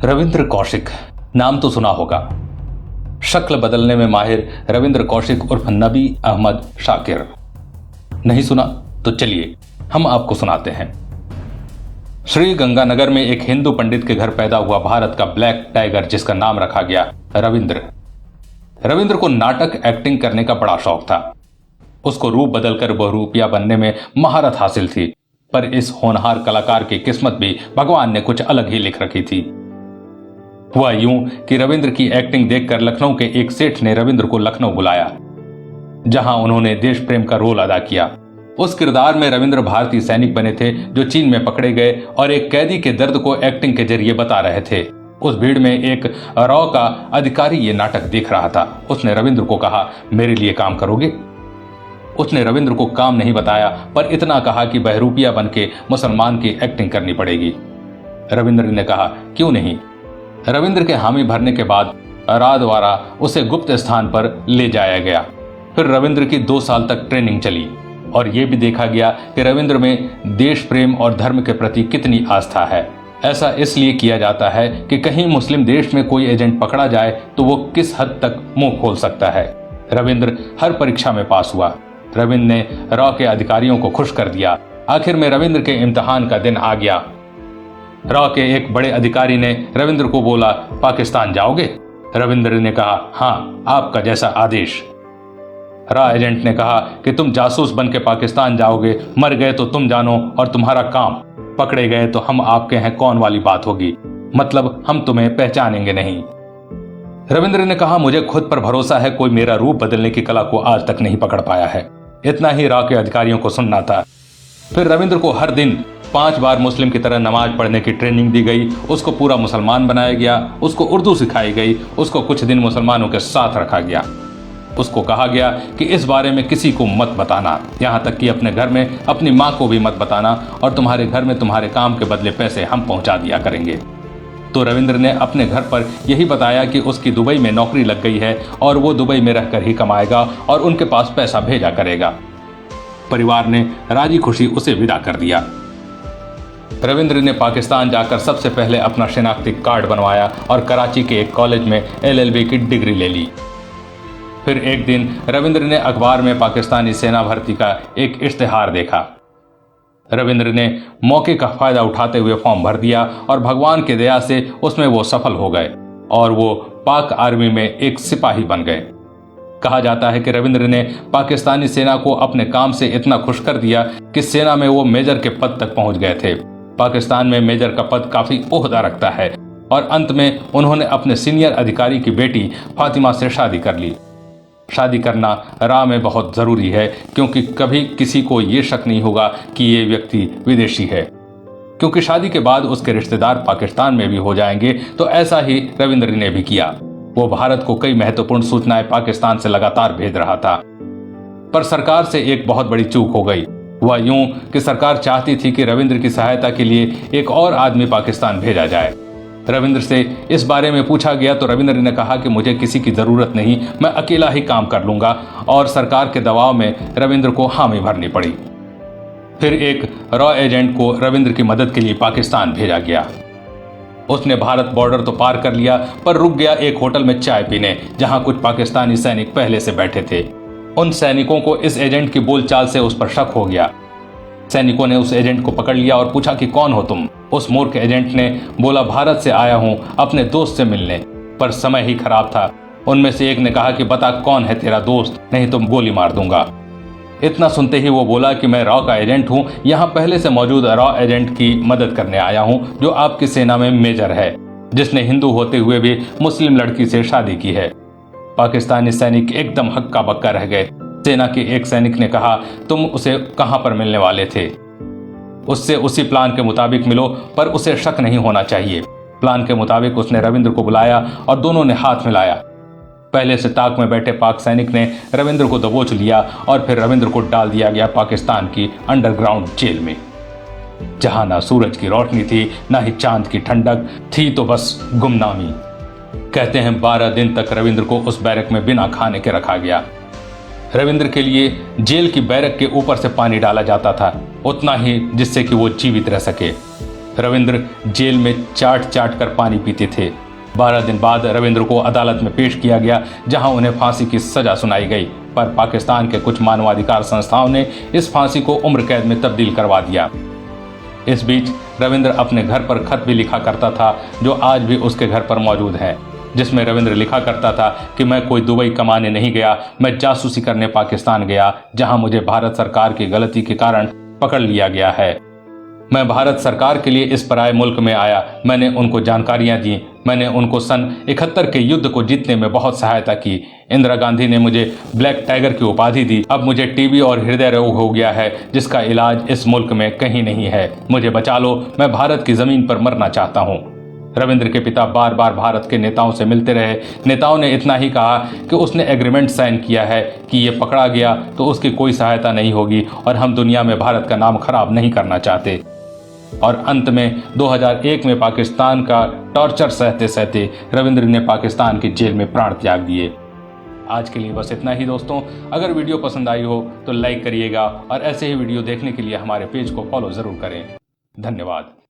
रविंद्र कौशिक नाम तो सुना होगा। शक्ल बदलने में माहिर रविंद्र कौशिक उर्फ नबी अहमद शाकिर। नहीं सुना तो चलिए हम आपको सुनाते हैं। श्री गंगानगर में एक हिंदू पंडित के घर पैदा हुआ भारत का ब्लैक टाइगर, जिसका नाम रखा गया रविंद्र। रविंद्र को नाटक एक्टिंग करने का बड़ा शौक था। उसको रूप बदलकर बहुरूपिया बनने में महारत हासिल थी, पर इस होनहार कलाकार की किस्मत भी भगवान ने कुछ अलग ही लिख रखी थी। हुआ यूं कि रविंद्र की एक्टिंग देखकर लखनऊ के एक सेठ ने रविंद्र को लखनऊ बुलाया, जहां उन्होंने देश प्रेम का रोल अदा किया। उस किरदार में रविंद्र भारतीय सैनिक बने थे जो चीन में पकड़े गए और एक कैदी के दर्द को एक्टिंग के जरिए बता रहे थे। उस भीड़ में एक रॉ का अधिकारी ये नाटक देख रहा था। उसने रविंद्र को कहा, मेरे लिए काम करोगे? उसने रविंद्र को काम नहीं बताया, पर इतना कहा कि बहरूपिया बन के मुसलमान की एक्टिंग करनी पड़ेगी। रविंद्र ने कहा, क्यों नहीं। रविंद्र के हामी भरने के बाद रात द्वारा उसे गुप्त स्थान पर ले जाया गया। फिर रविंद्र की 2 साल तक ट्रेनिंग चली और यह भी देखा गया कि रविंद्र में देश प्रेम और धर्म के प्रति कितनी आस्था है। ऐसा इसलिए किया जाता है कि कहीं मुस्लिम देश में कोई एजेंट पकड़ा जाए तो वो किस हद तक मुंह खोल सकता है। रविंद्र हर परीक्षा में पास हुआ। रविंद्र ने रॉ के अधिकारियों को खुश कर दिया। आखिर में रविंद्र के इम्तिहान का दिन आ गया। रॉ के एक बड़े अधिकारी ने रविंद्र को बोला, पाकिस्तान जाओगे? रविंद्र ने कहा, हाँ, आपका जैसा आदेश। रॉ एजेंट ने कहा कि तुम जासूस बन के पाकिस्तान जाओगे, मर गए तो तुम जानो और तुम्हारा काम, पकड़े गए तो हम आपके हैं कौन वाली बात होगी, मतलब हम तुम्हें पहचानेंगे नहीं। रविंद्र ने कहा, मुझे खुद पर भरोसा है, कोई मेरा रूप बदलने की कला को आज तक नहीं पकड़ पाया है। इतना ही रॉ के अधिकारियों को सुनना था। फिर रविंद्र को हर दिन 5 बार मुस्लिम की तरह नमाज पढ़ने की ट्रेनिंग दी गई। उसको पूरा मुसलमान बनाया गया। उसको उर्दू सिखाई गई। उसको कुछ दिन मुसलमानों के साथ रखा गया। उसको कहा गया कि इस बारे में किसी को मत बताना, यहाँ तक कि अपने घर में अपनी माँ को भी मत बताना, और तुम्हारे घर में तुम्हारे काम के बदले पैसे हम पहुंचा दिया करेंगे। तो रविंद्र ने अपने घर पर यही बताया कि उसकी दुबई में नौकरी लग गई है और वो दुबई में रहकर ही कमाएगा और उनके पास पैसा भेजा करेगा। परिवार ने राजी खुशी उसे विदा कर दिया। रविंद्र ने पाकिस्तान जाकर सबसे पहले अपना शिनाख्ती कार्ड बनवाया और कराची के एक कॉलेज में LLB की डिग्री ले ली। फिर एक दिन रविंद्र ने अखबार में पाकिस्तानी सेना भर्ती का एक इश्तिहार देखा। रविंद्र ने मौके का फायदा उठाते हुए फॉर्म भर दिया और भगवान की दया से उसमें वो सफल हो गए और वो पाक आर्मी में एक सिपाही बन गए। कहा जाता है कि रविंद्र ने पाकिस्तानी सेना को अपने काम से इतना खुश कर दिया कि सेना में वो मेजर के पद तक पहुंच गए थे। पाकिस्तान में मेजर का पद काफी ओहदा रखता है और अंत में उन्होंने अपने सीनियर अधिकारी की बेटी फातिमा से शादी कर ली। शादी करना राह में बहुत जरूरी है, क्योंकि कभी किसी को ये शक नहीं होगा कि ये व्यक्ति विदेशी है, क्योंकि शादी के बाद उसके रिश्तेदार पाकिस्तान में भी हो जाएंगे। तो ऐसा ही रविंद्र ने भी किया। वो भारत को कई महत्वपूर्ण सूचनाएं पाकिस्तान से लगातार भेज रहा था, पर सरकार से एक बहुत बड़ी चूक हो गई। हुआ यूं कि सरकार चाहती थी कि रविंद्र की सहायता के लिए एक और आदमी पाकिस्तान भेजा जाए। रविंद्र से इस बारे में पूछा गया तो रविंद्र ने कहा कि मुझे किसी की जरूरत नहीं, मैं अकेला ही काम कर लूंगा, और सरकार के दबाव में रविंद्र को हामी भरनी पड़ी। फिर एक रॉ एजेंट को रविंद्र की मदद के लिए पाकिस्तान भेजा गया। उसने भारत बॉर्डर तो पार कर लिया, पर रुक गया एक होटल में चाय पीने, जहां कुछ पाकिस्तानी सैनिक पहले से बैठे थे। उन सैनिकों को इस एजेंट की बोलचाल से उस पर शक हो गया। सैनिकों ने उस एजेंट को पकड़ लिया और पूछा कि कौन हो तुम? उस मूर्ख एजेंट ने बोला, भारत से आया हूं अपने दोस्त से मिलने, पर समय ही खराब था। उनमें से एक ने कहा कि बता कौन है तेरा दोस्त, नहीं तो गोली मार दूंगा। इतना सुनते ही वो बोला कि मैं रॉ का एजेंट हूं, यहाँ पहले से मौजूद रॉ एजेंट की मदद करने आया हूं, जो आपकी सेना में मेजर है, जिसने हिंदू होते हुए भी मुस्लिम लड़की से शादी की है। पाकिस्तानी सैनिक एकदम हक्का बक्का रह गए। सेना के एक सैनिक ने कहा, तुम उसे कहां पर मिलने वाले थे? उससे उसी प्लान के मुताबिक मिलो, पर उसे शक नहीं होना चाहिए। प्लान के मुताबिक उसने रविंद्र को बुलाया और दोनों ने हाथ मिलाया। पहले से ताक में बैठे पाक सैनिक ने रविंद्र को दबोच लिया और फिर रविंद्र को डाल दिया गया पाकिस्तान की अंडरग्राउंड जेल में, जहां ना सूरज की रोशनी थी, ना ही चांद की ठंडक थी, तो बस गुमनामी। कहते हैं 12 दिन तक रविंद्र को उस बैरक में बिना खाने के रखा गया। रविंद्र के लिए जेल की बैरक के ऊपर से पानी डाला जाता था, उतना ही जिससे कि वो जीवित रह सके। रविंद्र जेल में चाट चाट कर पानी पीते थे। 12 दिन बाद रविंद्र को अदालत में पेश किया गया, जहां उन्हें फांसी की सजा सुनाई गई, पर पाकिस्तान के कुछ मानवाधिकार संस्थाओं ने इस फांसी को उम्र कैद में तब्दील करवा दिया। इस बीच रविंद्र अपने घर पर खत भी लिखा करता था, जो आज भी उसके घर पर मौजूद है, जिसमें रविंद्र लिखा करता था कि मैं कोई दुबई कमाने नहीं गया, मैं जासूसी करने पाकिस्तान गया, जहां मुझे भारत सरकार की गलती के कारण पकड़ लिया गया है। मैं भारत सरकार के लिए इस पराये मुल्क में आया, मैंने उनको जानकारियां दी, मैंने उनको सन 71 के युद्ध को जीतने में बहुत सहायता की। इंदिरा गांधी ने मुझे ब्लैक टाइगर की उपाधि दी। अब मुझे टीबी और हृदय रोग हो गया है, जिसका इलाज इस मुल्क में कहीं नहीं है। मुझे बचा लो, मैं भारत की जमीन पर मरना चाहता हूँ। रविंद्र के पिता बार बार भारत के नेताओं से मिलते रहे। नेताओं ने इतना ही कहा कि उसने एग्रीमेंट साइन किया है कि ये पकड़ा गया तो उसकी कोई सहायता नहीं होगी और हम दुनिया में भारत का नाम खराब नहीं करना चाहते। और अंत में 2001 में पाकिस्तान का टॉर्चर सहते सहते रविंद्र ने पाकिस्तान की जेल में प्राण त्याग दिए। आज के लिए बस इतना ही दोस्तों। अगर वीडियो पसंद आई हो तो लाइक करिएगा और ऐसे ही वीडियो देखने के लिए हमारे पेज को फॉलो जरूर करें। धन्यवाद।